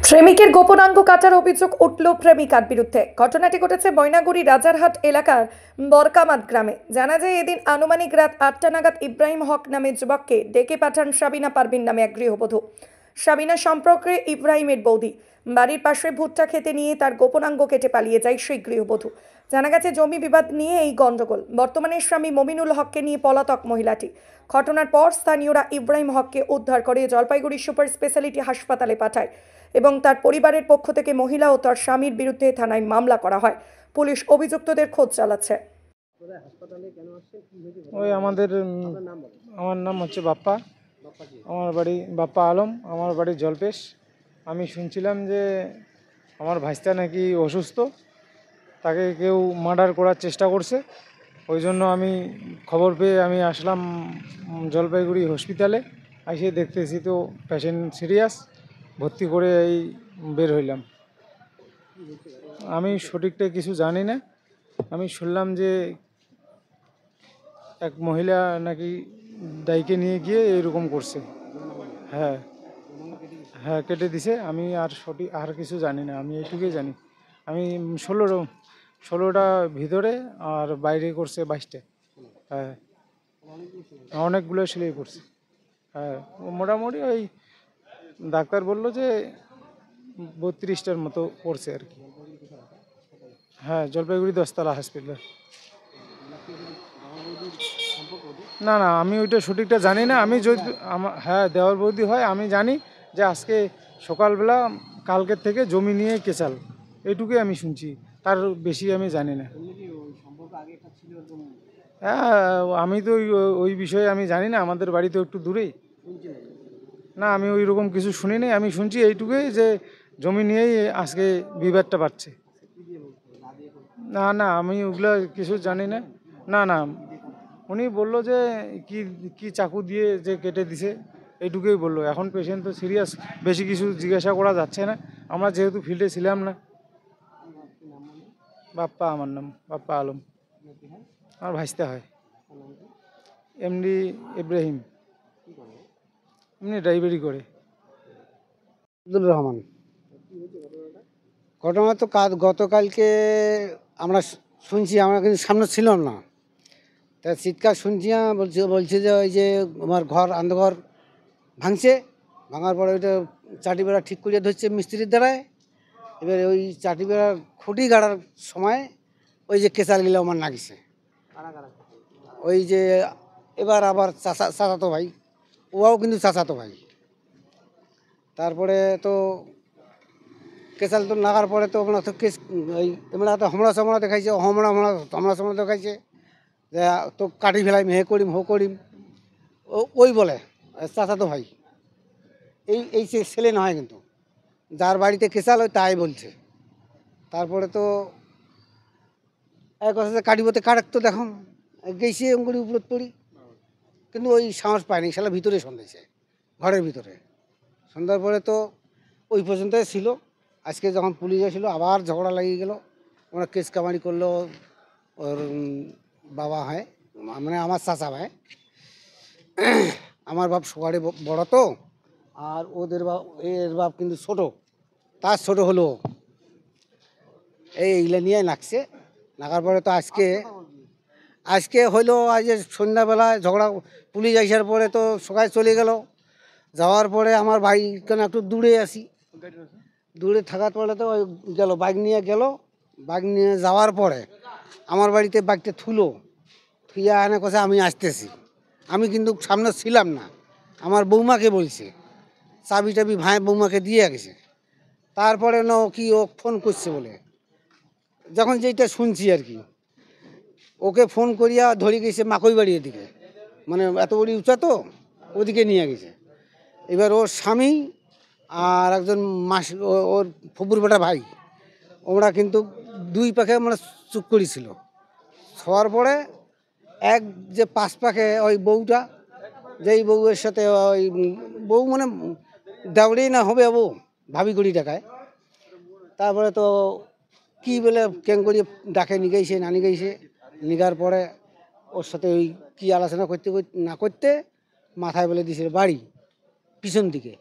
প্রেমিকের গোপনাঙ্গ কাটার অভিযোগ উঠল প্রেমিকার বিরুদ্ধে। ঘটনাটি ঘটেছে ময়নাগুড়ি রাজারহাট এলাকার বরকামাত গ্রামে। জানা যায়, এদিন আনুমানিক রাত 8টা নাগাদ ইব্রাহিম হক নামে যুবককে ডেকে পাঠান সাবিনা পারভিন নামে এক গৃহবধূ। সাবিনা সম্পর্কে ইব্রাহিমের বৌদি। বাড়ির পাশে ভুট্টা খেতে নিয়ে তার গোপনাঙ্গ কেটে পালিয়ে যায় সেই গৃহবধূ। জানা গেছে, জমি বিবাদ নিয়ে এই গণ্ডগোল। বর্তমানে স্বামী মমিনুল হককে নিয়ে পলাতক মহিলাটি। ঘটনার পর স্থানীয়রা ইব্রাহিম হককে উদ্ধার করে জলপাইগুড়ি সুপার স্পেশালিটি হাসপাতালে পাঠায় এবং তার পরিবারের পক্ষ থেকে মহিলা ও তার স্বামীর বিরুদ্ধে থানায় মামলা করা হয়। পুলিশ অভিযুক্তদের খোঁজ চালাচ্ছে। ওই আমার নাম হচ্ছে বাপ্পা। আমার বাড়ি বাপ্পা আলম। আমার বাড়ি জলপেশ। আমি শুনছিলাম যে আমার ভাইস্তা নাকি অসুস্থ, তাকে কেউ মার্ডার করার চেষ্টা করছে। ওই জন্য আমি খবর পেয়ে আমি আসলাম জলপাইগুড়ি হসপিটালে। এসে দেখতেছি তো পেশেন্ট সিরিয়াস, ভর্তি করে এই বের হইলাম। আমি সঠিকটা কিছু জানি না। আমি শুনলাম যে এক মহিলা নাকি দাইকে নিয়ে গিয়ে এরকম করছে। হ্যাঁ হ্যাঁ, কেটে দিছে। আমি আর সঠিক আর কিছু জানি না। আমি এইটুকুই জানি। আমি 16টা ভিতরে আর বাইরে করছে 22টা। হ্যাঁ, অনেকগুলো সেলাই করছে। হ্যাঁ, মোটামুটি ওই ডাক্তার বললো যে 32টার মতো করছে আর কি। হ্যাঁ, জলপাইগুড়ি 10তলা হসপিটাল। না না, আমি ওইটা সঠিকটা জানি না। আমি যদি হ্যাঁ, দেওয়ার বৌদি হয়। আমি জানি যে আজকে সকালবেলা কালকের থেকে জমি নিয়ে কেচাল, এইটুকুই আমি শুনছি। তার বেশি আমি জানি না। হ্যাঁ, আমি তো ওই বিষয়ে আমি জানি না। আমাদের বাড়ি তো একটু দূরেই। না, আমি ওই রকম কিছু শুনিনি। আমি শুনছি এইটুকুই যে জমি নিয়েই আজকে বিবাদটা বাড়ছে। না না, আমি ওগুলো কিছু জানি না। না না, উনি বললো যে কি কি চাকু দিয়ে যে কেটে দিছে, এইটুকুই বললো। এখন পেশেন্ট তো সিরিয়াস, বেশি কিছু জিজ্ঞাসা করা যাচ্ছে না। আমরা যেহেতু ফিল্ডে ছিলাম না। বাপ্পা, আমার নাম বাপ্পা আলম। আমার ভাইস্তা হয়। এমডি ইব্রাহিম, এমনি ড্রাইভারি করে। আব্দুল রহমান। ঘটনা তো গতকালকে আমরা শুনছি, আমরা কিন্তু সামনে ছিলাম না। তা চিৎকার শুনছি, বলছে যে ওই যে আমার আন্ধঘর ভাঙছে। ভাঙার পরে ওইটা চাটি বেড়া ঠিক করিয়ে ধরছে মিস্ত্রির দ্বারায়। এবার ওই চাটি বেড়ার খুঁটি গাড়ার সময় ওই যে কেচালগুলো আমার নাগিছে। ওই যে এবার আবার চাচাতো ভাই, ওরাও কিন্তু চাচাতো ভাই। তারপরে তো কেচাল তো নাগার পরে তো ওখানে তো কেস ওই এমরা তো হমড়া দেখাইছে, হমড়া দেখাইছে যে তো কাটি ফেলাই হে করিম হো করিম। ওই বলে চাচা তো ভাই, এই ছেলে নয় কিন্তু, যার বাড়িতে কেচাল ওই তাই বলছে। তারপরে তো এক কথা কাটিবতে কাটাক তো দেখুন গেছি অঙ্গুরি উপরত পড়ি, কিন্তু ওই সাহস পায়নি। শালা ভিতরে সন্ধ্যাছে, ঘরের ভিতরে। সন্ধ্যার পরে তো ওই পর্যন্তই ছিল। আজকে যখন পুলিশ আসলো আবার ঝগড়া লাগিয়ে গেল। ওরা কেস কামারি করলো। ওর বাবা হয়, মানে আমার চাচা ভাই। আমার বাপ সকালে বড় তো, আর ওদের বাপ, এর বাপ কিন্তু ছোট, তার ছোট হলো। এইগুলো নিয়ে নাকছে। নাকার পরে তো আজকে হইলো আজ সন্ধ্যাবেলায় ঝগড়া। পুলিশ আসার পরে তো সকালে চলে গেল। যাওয়ার পরে আমার ভাই কেন একটু দূরে আসি, দূরে থাকার পরে তো ওই গেল, বাইক নিয়ে গেল। বাইক নিয়ে যাওয়ার পরে আমার বাড়িতে বাইকটা থুইয়া এনে কথা আমি আসতেছি। আমি কিন্তু সামনে ছিলাম না। আমার বৌমাকে বলছে, চাবি টাবি ভাই বৌমাকে দিয়ে গেছে। তারপরে কি ও ফোন করছে বলে, যখন যেটা শুনছি আর কি, ওকে ফোন করিয়া ধরে গেছে মাকই বাড়ির দিকে, মানে এত বড় উঁচা তো, ওদিকে নিয়ে গেছে। এবার ওর স্বামী আর একজন ওর ফুপুর বেটা ভাই, ওরা কিন্তু দুই পাখে মানে চুপ করেছিল। হওয়ার পরে এক যে 5 পাখে ওই বউটা, যেই বউয়ের সাথে ওই বউ মানে দেওয়ারেই না হবে বউ, ভাবি করি টাকায়। তারপরে তো কি বলে কেন করি ডাকে নিগাইছে, না নিগাইছে। নিগার পরে ওর সাথে ওই কি আলোচনা করতে না করতে মাথায় বলে দিয়েছিল বাড়ি পিছন দিকে।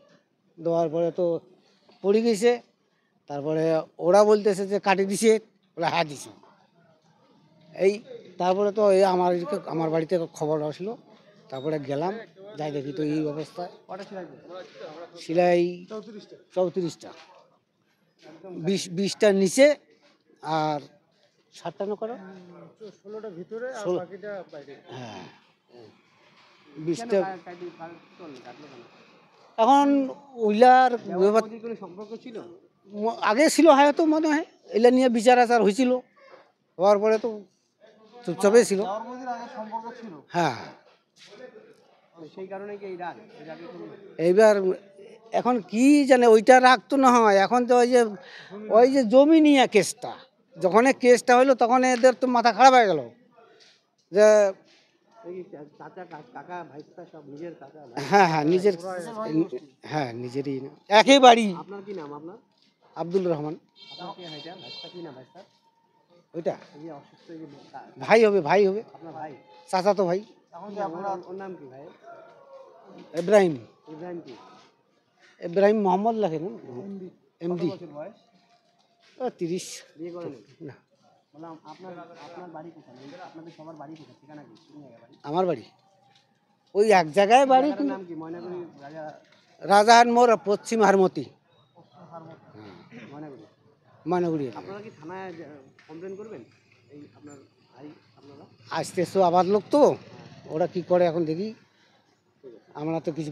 দেওয়ার পরে তো পড়ে গেছে। তারপরে ওরা বলতেছে যে কাটি দিছে, বলে হ্যাঁ দিছে। এই তারপরে তো এই আমার বাড়িতে খবর আসলো, তারপরে গেলাম, যাই দেখি তো এই অবস্থায়। সেলাই 34টা, 20টা নিচে আর 7টা না করো 16টা ভিতরে আর 16 বাকিটা বাইরে। হ্যাঁ 20টা। এখন ওইলার সম্পর্ক ছিল? আগে ছিল হয়তো মনে হয়, এগুলা নিয়ে বিচার আচার হয়েছিল, হওয়ার পরে তো চুপচাপই ছিল। সম্পর্ক ছিল, হ্যাঁ সেই কারণে কি এই রাগ? এইবার এখন কি জানে, ওইটা রাখতো না হয়। এখন তো ওই যে জমি নিয়ে কেসটা, যখন কেসটা হইলো তখন এদের তো মাথা খারাপ হয়ে গেল যে চাচা কাকা ভাইস্তা সব নিজের কাকা ভাই। হ্যাঁ হ্যাঁ নিজের, হ্যাঁ নিজেরই না, একই বাড়ি। আপনার কি নাম? আপনার আব্দুল রহমান। আপনার কি হয় এটা? ভাইস্তা কি নাম ভাইস্তা? ওইটা এই যে অসুস্থ, এই যে ভাই হবে, ভাই হবে, আপনার ভাই, চাচা তো ভাই। এখন কি আপনার ওর নাম কি ভাই? ইব্রাহিম, ইব্রাহিম কি? ইব্রাহিম মোহাম্মদ লাগে না, এমডি। বছর বয়স? 30। বিয়ে করেন? না, বললাম আপনার আপনার বাড়ি কোথায়? আপনাদের সবার বাড়ি কোথায়? ঠিকানা কি? কোন জায়গায় বাড়ি? আমার বাড়ি ওই এক জায়গায় বাড়ি, জায়গাটার নাম কি? ময়নাগুড়ি রাজা রাজাহান মোড়, পশ্চিম হারমতি, ময়নাগুড়ি। মানগুড়ি। আপনারা কি থানায় কমপ্লেন করবেন? এই আপনার ভাই আপনারা? আসতেছো আবার লোক তো, ওরা কি করে এখন দেখি, আমরা তো কিছু